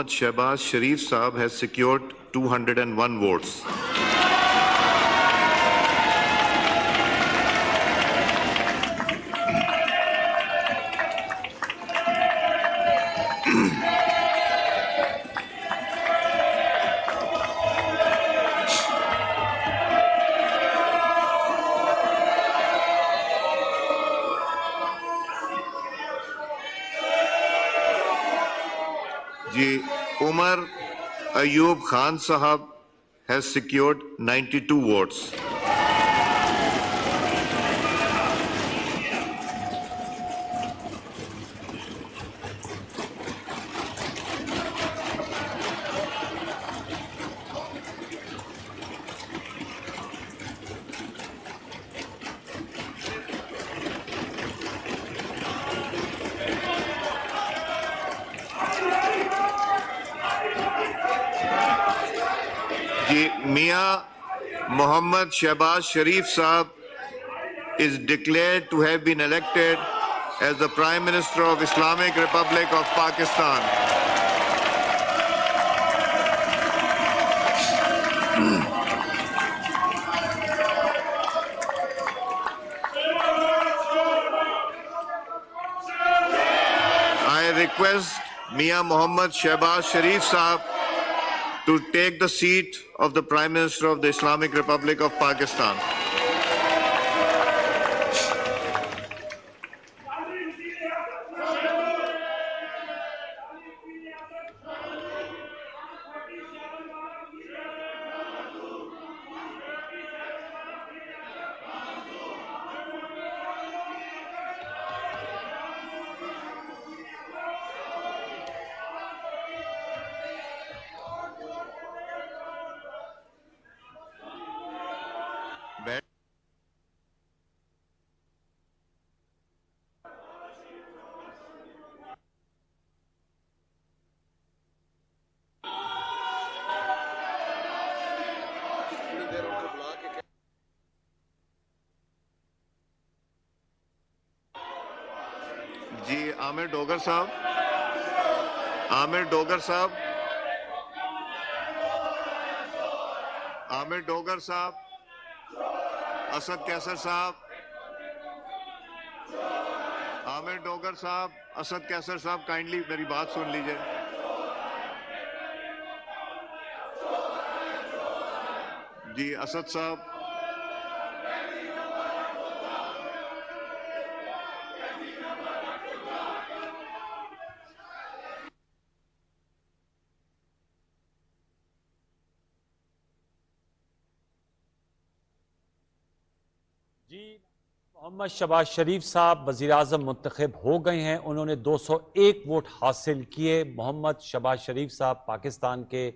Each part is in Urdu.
Shehbaz Sharif Saab has secured 201 votes. Umar Ayub Khan Sahab has secured 92 votes. Mia Mohammad Shehbaz Sharif Saab is declared to have been elected as the Prime Minister of Islamic Republic of Pakistan. I request Mia Mohammad Shehbaz Sharif Saab to take the seat of the Prime Minister of the Islamic Republic of Pakistan. جی عامر ڈوگر صاحب عامر ڈوگر صاحب عامر ڈوگر صاحب اسد کیسر صاحب عامر ڈوگر صاحب اسد کیسر صاحب کائنڈلی میری بات سن لیجئے. جی اسد صاحب محمد شہباز شریف صاحب وزیراعظم منتخب ہو گئے ہیں. انہوں نے 201 ووٹ حاصل کیے. محمد شہباز شریف صاحب پاکستان کے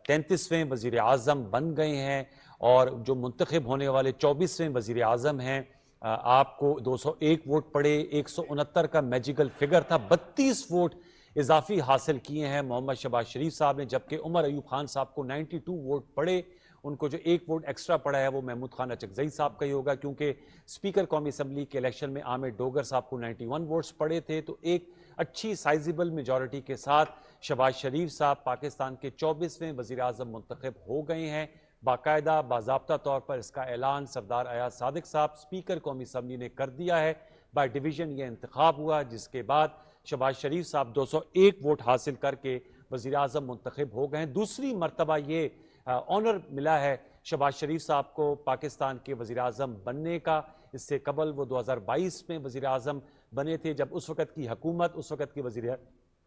33ویں وزیر اعظم بن گئے ہیں اور جو منتخب ہونے والے 24ویں وزیر اعظم ہیں. آپ کو 201 ووٹ پڑے. 169 کا میجیکل فگر تھا. 32 ووٹ اضافی حاصل کیے ہیں محمد شہباز شریف صاحب نے, جبکہ عمر ایوب خان صاحب کو 92 ووٹ پڑے. ان کو جو ایک ووٹ ایکسٹرا پڑا ہے وہ محمود خان اچکزئی صاحب کا ہی ہوگا, کیونکہ اسپیکر قومی اسمبلی کے الیکشن میں عامر ڈوگر صاحب کو 91 ووٹس پڑے تھے. تو ایک اچھی سائزیبل میجورٹی کے ساتھ شہباز شریف صاحب پاکستان کے 24ویں وزیر اعظم منتخب ہو گئے ہیں. باقاعدہ باضابطہ طور پر اس کا اعلان سردار ایاز صادق صاحب اسپیکر قومی اسمبلی نے کر دیا ہے. بائی ڈویژن یہ انتخاب ہوا, جس کے بعد شہباز شریف صاحب 201 ووٹ حاصل کر کے وزیر اعظم منتخب ہو گئے ہیں. دوسری مرتبہ یہ آنر ملا ہے شہباز شریف صاحب کو پاکستان کے وزیر اعظم بننے کا. اس سے قبل وہ 2022 میں وزیر اعظم بنے تھے, جب اس وقت کی حکومت, اس وقت کی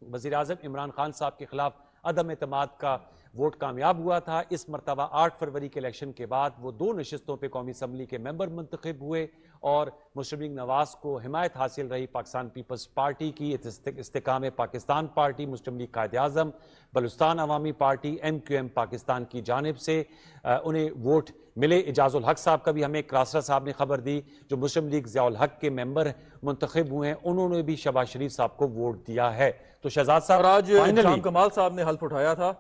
وزیر اعظم عمران خان صاحب کے خلاف عدم اعتماد کا ووٹ کامیاب ہوا تھا. اس مرتبہ 8 فروری کے الیکشن کے بعد وہ 2 نشستوں پہ قومی اسمبلی کے ممبر منتخب ہوئے اور مسٹر لیگ نواز کو حمایت حاصل رہی پاکستان پیپلز پارٹی کی. استحکام پاکستان پارٹی, مسلم لیگ قائد اعظم, بلوچستان عوامی پارٹی, MQM پاکستان کی جانب سے انہیں ووٹ ملے. اعجاز الحق صاحب کا بھی ہمیں کراسرا صاحب نے خبر دی, جو مسلم لیگ ضیاء الحق کے ممبر منتخب ہوئے ہیں, انہوں نے بھی شہباز شریف صاحب کو ووٹ دیا ہے. تو شہزاد صاحب, اور آج شام کمال صاحب نے حلف اٹھایا تھا,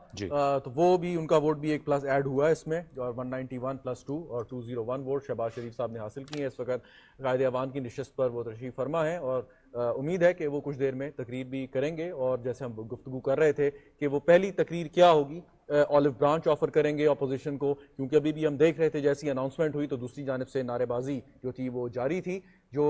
تو وہ بھی ان کا ووٹ بھی ایک پلس ایڈ ہوا ہے اس میں, اور 191 + 2 اور 201 ووٹ شہباز شریف صاحب نے حاصل کیے ہیں. اس وقت قائد ایوان کی نشست پر وہ تشریف فرما ہیں اور امید ہے کہ وہ کچھ دیر میں تقریر بھی کریں گے, اور جیسے ہم گفتگو کر رہے تھے کہ وہ پہلی تقریر کیا ہوگی, آلو برانچ آفر کریں گے اپوزیشن کو, کیونکہ ابھی بھی ہم دیکھ رہے تھے جیسی اناؤنسمنٹ ہوئی تو دوسری جانب سے نعرے بازی جو تھی وہ جاری تھی, جو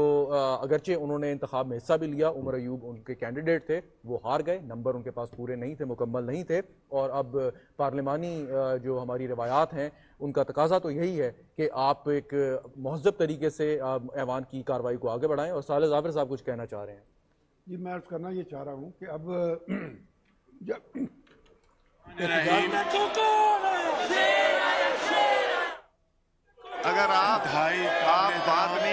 اگرچہ انہوں نے انتخاب میں حصہ بھی لیا, عمر ایوب ان کے کینڈیڈیٹ تھے, وہ ہار گئے, نمبر ان کے پاس پورے نہیں تھے, مکمل نہیں تھے, اور اب پارلیمانی جو ہماری روایات ہیں ان کا تقاضا تو یہی ہے کہ آپ ایک مہذب طریقے سے ایوان کی کارروائی کو آگے بڑھائیں. اور صالح ظافر صاحب کچھ کہنا چاہ رہے ہیں. جی میں عرض کرنا یہ چاہ رہا ہوں کہ اب جب اگر آپ بات نہیں